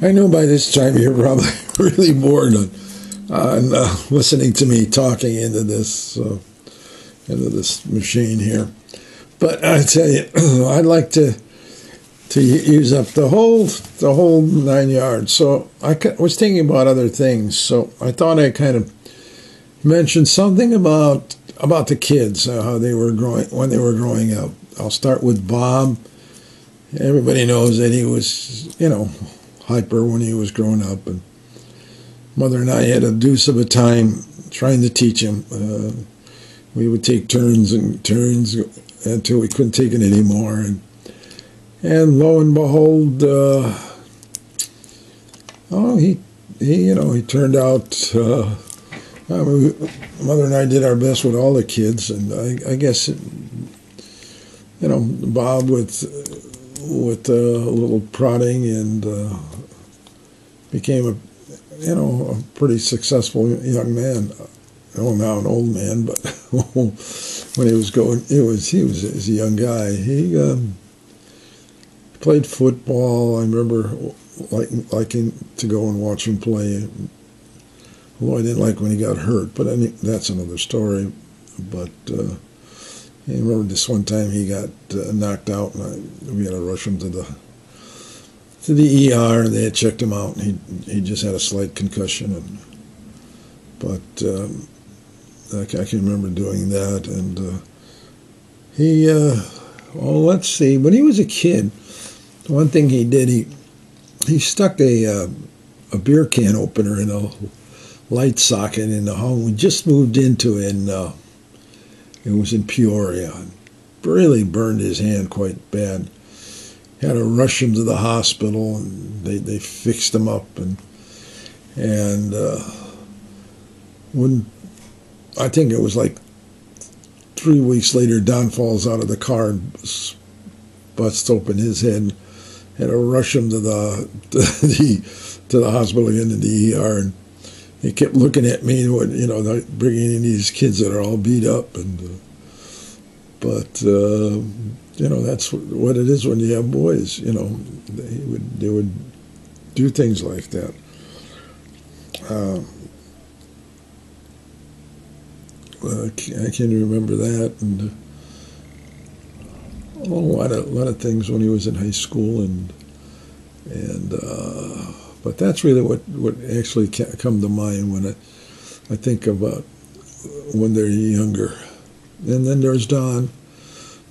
I know by this time you're probably really bored on listening to me talking into this machine here. But I tell you, I'd like to use up the whole 9 yards. So I was thinking about other things. So I thought I'd kind of mention something about the kids, how they were growing when they were growing up. I'll start with Bob. Everybody knows that he was, hyper when he was growing up, and Mother and I had a deuce of a time trying to teach him. We would take turns until we couldn't take it anymore, and lo and behold, he turned out. Mother and I did our best with all the kids, and I guess Bob with a little prodding and became a pretty successful young man. Oh, now an old man, but when he was a young guy. He played football. I remember liking to go and watch him play. Although I didn't like when he got hurt, but that's another story. But I remember this one time he got knocked out, and we had to rush him to the ER. They had checked him out, and he just had a slight concussion. But I can remember doing that. And let's see. When he was a kid, one thing he did, he stuck a beer can opener in a light socket in the home we just moved into, and it was in Peoria. Really burned his hand quite bad. Had to rush him to the hospital, and they fixed him up, and when I think it was like 3 weeks later, Don falls out of the car and busts open his head. Had to rush him to the hospital again, to the ER, and he kept looking at me, bringing in these kids that are all beat up, but that's what it is when you have boys. They would do things like that. I can remember that, and a lot of things when he was in high school, but that's really what actually come to mind when I think about when they're younger. And then there's Don.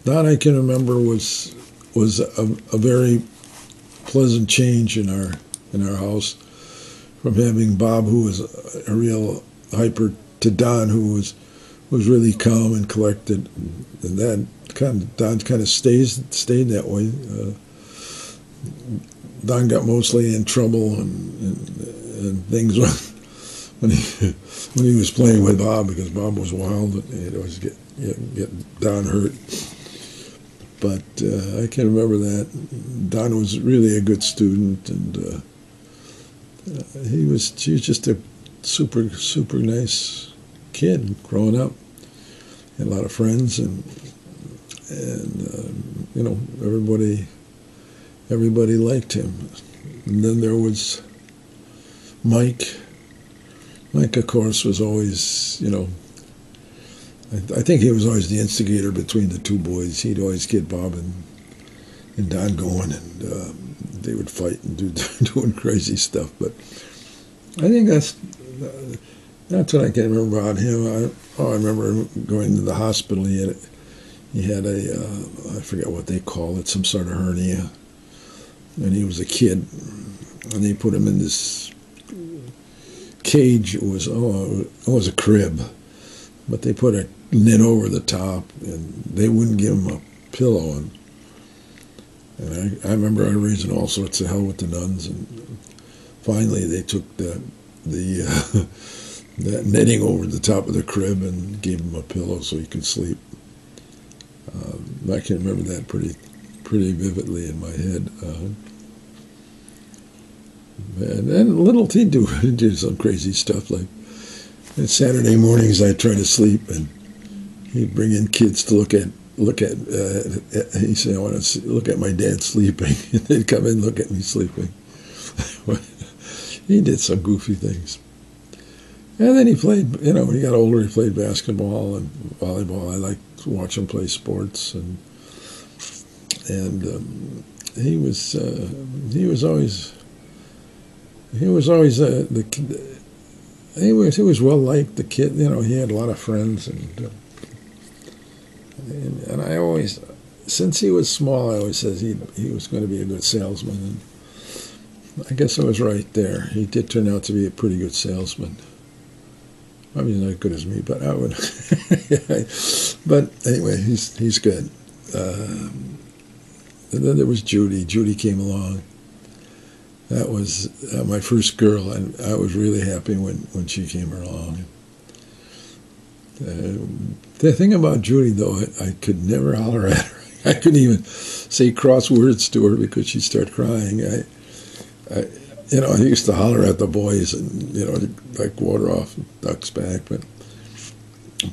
Don, I can remember, was a very pleasant change in our house, from having Bob, who was a real hyper, to Don, who was really calm and collected, and that Don kind of stayed that way. Don got mostly in trouble and things when he was playing with Bob, because Bob was wild and he'd always get Don hurt. But I can remember that Don was really a good student, and he was just a super nice kid growing up. Had a lot of friends, and everybody liked him. And then there was Mike. Mike, of course, was always, I think he was always the instigator between the two boys. He'd always get Bob and Don going, and they would fight and doing crazy stuff. But I think that's what I can remember about him. I remember going to the hospital. He had I forget what they call it, some sort of hernia. And he was a kid, and they put him in this cage. It was a crib, but they put a net over the top, and they wouldn't give him a pillow. And I remember I raising all sorts of hell with the nuns, and finally they took that netting over the top of the crib and gave him a pillow so he could sleep. I can remember that pretty vividly in my head. And little T do some crazy stuff, like on Saturday mornings I'd try to sleep, and he'd bring in kids to look at. He'd say, "I want to look at my dad sleeping," and they'd come in and look at me sleeping. He did some goofy things. And then he played, when he got older, he played basketball and volleyball. I liked to watch him play sports, and he was always he was well liked. The kid, he had a lot of friends, and I always, since he was small, I always said he was going to be a good salesman, and I guess I was right there. He did turn out to be a pretty good salesman. I mean, not as good as me, but I would. But anyway, he's good. And then there was Judy. Judy came along. That was my first girl, and I was really happy when she came along. The thing about Judy, though, I could never holler at her. I couldn't even say cross words to her because she'd start crying. I used to holler at the boys and, like water off duck's back. But,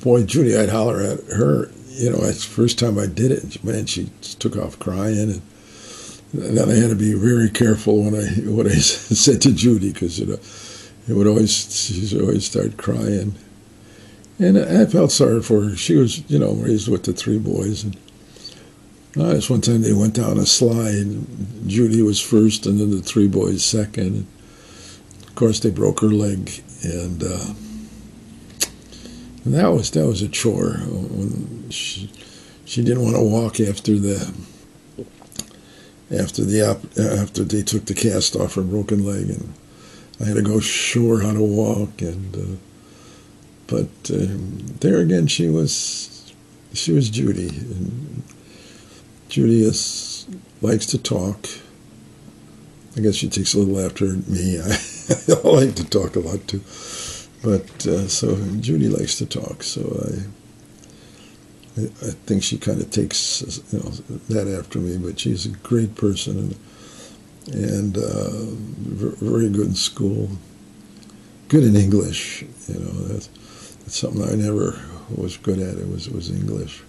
boy, Judy, I'd holler at her. It's the first time I did it, man, she took off crying. And then I had to be very careful what I said to Judy, because, she'd always start crying. And I felt sorry for her. She was, raised with the three boys. And this one time they went down a slide. Judy was first, and then the three boys second. And of course, they broke her leg, and that was a chore. When she didn't want to walk after they took the cast off her broken leg, and I had to go show her how to walk. And but there again, she was Judy. And Judy likes to talk. I guess she takes a little after me. I like to talk a lot too. But so Judy likes to talk. So I think she kind of takes that after me. But she's a great person and very good in school. Good in English. That's something I never was good at. It was English.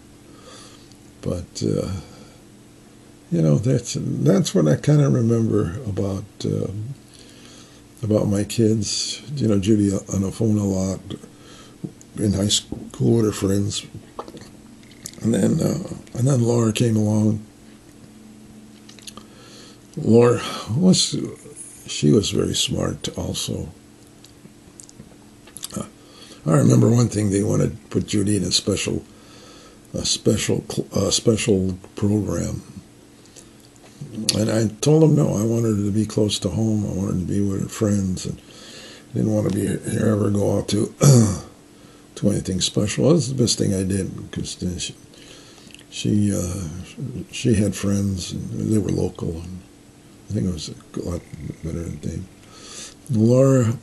But that's what I kind of remember about my kids. Judy on the phone a lot in high school with her friends, and then Laura came along. Laura was very smart also. I remember one thing, they wanted to put Judy in a special program. And I told them no, I wanted her to be close to home. I wanted her to be with her friends, and didn't want to ever go out to anything special. That's the best thing I did, because she had friends, and they were local, and I think it was a lot better than they. Laura,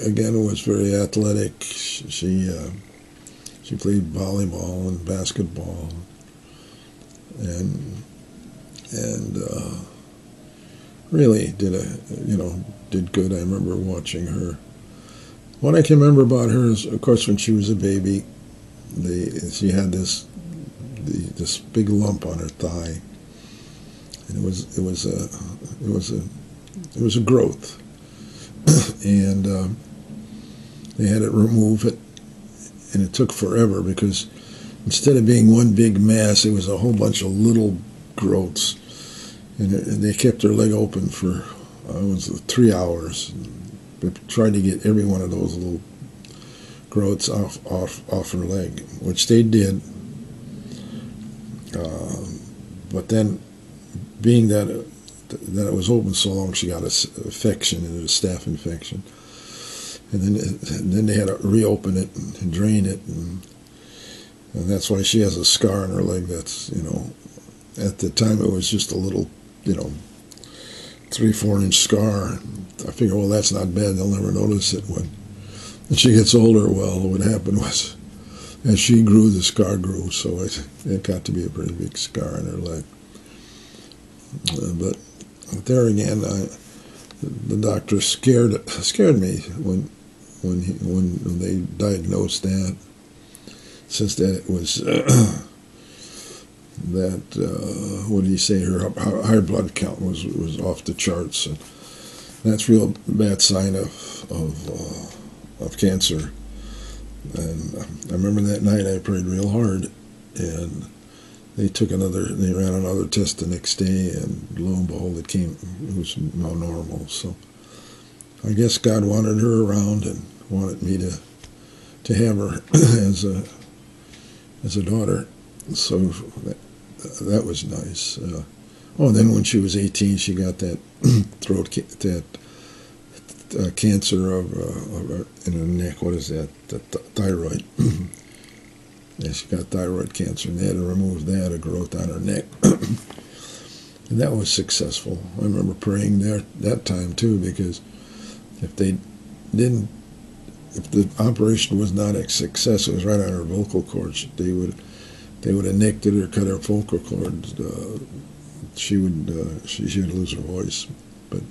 again, was very athletic. She played volleyball and basketball, and really did good. I remember watching her. What I can remember about her is, of course, when she was a baby, she had this big lump on her thigh, and it was a growth, and they had to remove it, and it took forever, because instead of being one big mass, it was a whole bunch of little growths, and they kept her leg open for 3 hours. They tried to get every one of those little growths off her leg, which they did. But then, being that it was open so long, she got a infection, and a staph infection, and then they had to reopen it and drain it, and that's why she has a scar on her leg. That's at the time it was just a little 3-4 inch scar. I figure, well, that's not bad. They'll never notice it. When she gets older, well, what happened was, as she grew, the scar grew, so it got to be a pretty big scar on her leg. But there again, the doctor scared me when they diagnosed that, since that it was what did he say? Her high blood count was off the charts, That's real bad sign of cancer. And I remember that night I prayed real hard, and they ran another test the next day, and lo and behold, it was now normal. So I guess God wanted her around and wanted me to have her as a daughter. So that was nice. And then when she was 18, she got that cancer in her neck. What is that? The thyroid. Yeah, she got thyroid cancer, and they had to remove that, a growth on her neck. And that was successful. I remember praying there that time too, because if the operation was not a success, it was right on her vocal cords. They would have nicked it or cut her vocal cords. She would lose her voice. But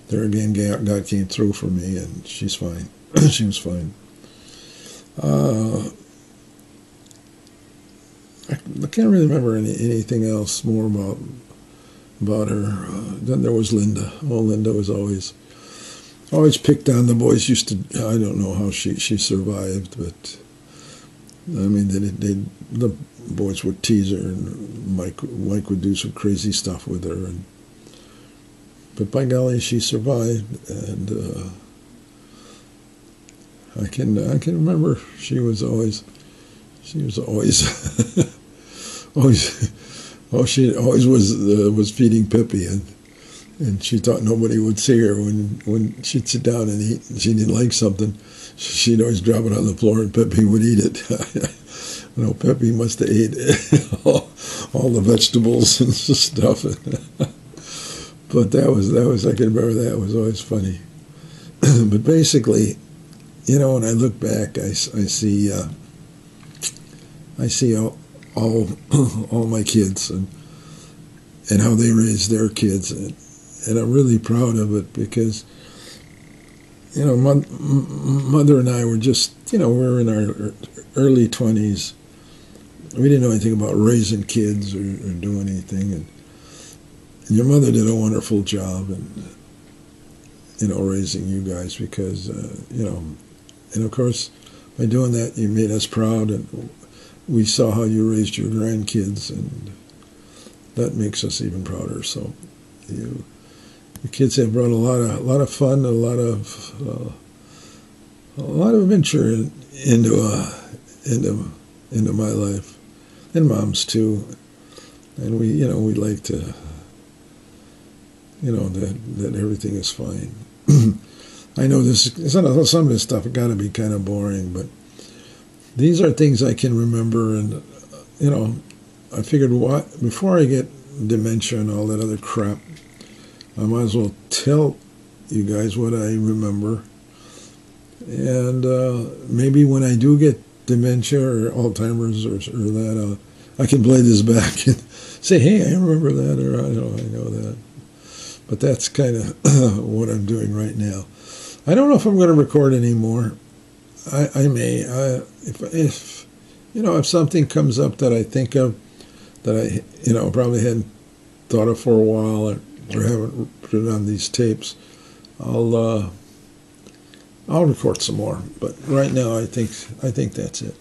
there again, God came through for me, and she's fine. She was fine. I can't really remember anything else more about her. Then there was Linda. Well, Linda was always picked on. The boys used to. I don't know how she survived, but I mean, the boys would tease her, and Mike would do some crazy stuff with her, but by golly, she survived. And I can remember she was always she always was feeding Peppy, and she thought nobody would see her when she'd sit down and eat. And she didn't like something, she'd always drop it on the floor, and Peppy would eat it. Peppy must have ate all the vegetables and stuff. But that was I can remember that was always funny. But basically, when I look back, I see all my kids and how they raised their kids, and I'm really proud of it, because mother and I were just we were in our early 20s. We didn't know anything about raising kids or doing anything, and your mother did a wonderful job and raising you guys, because and of course by doing that you made us proud, and we saw how you raised your grandkids, and that makes us even prouder. So your kids have brought a lot of fun, a lot of adventure into my life, and Mom's too. And we like to that everything is fine. I know some of this stuff got to be kind of boring, but these are things I can remember, and I figured before I get dementia and all that other crap, I might as well tell you guys what I remember, and maybe when I do get dementia or Alzheimer's or that, I can play this back and say, hey, I remember that, or I know that. But that's kind of what I'm doing right now. I don't know if I'm going to record anymore. I may. If something comes up that I think of that I probably hadn't thought of for a while, or haven't put it on these tapes, I'll record some more. But right now I think that's it.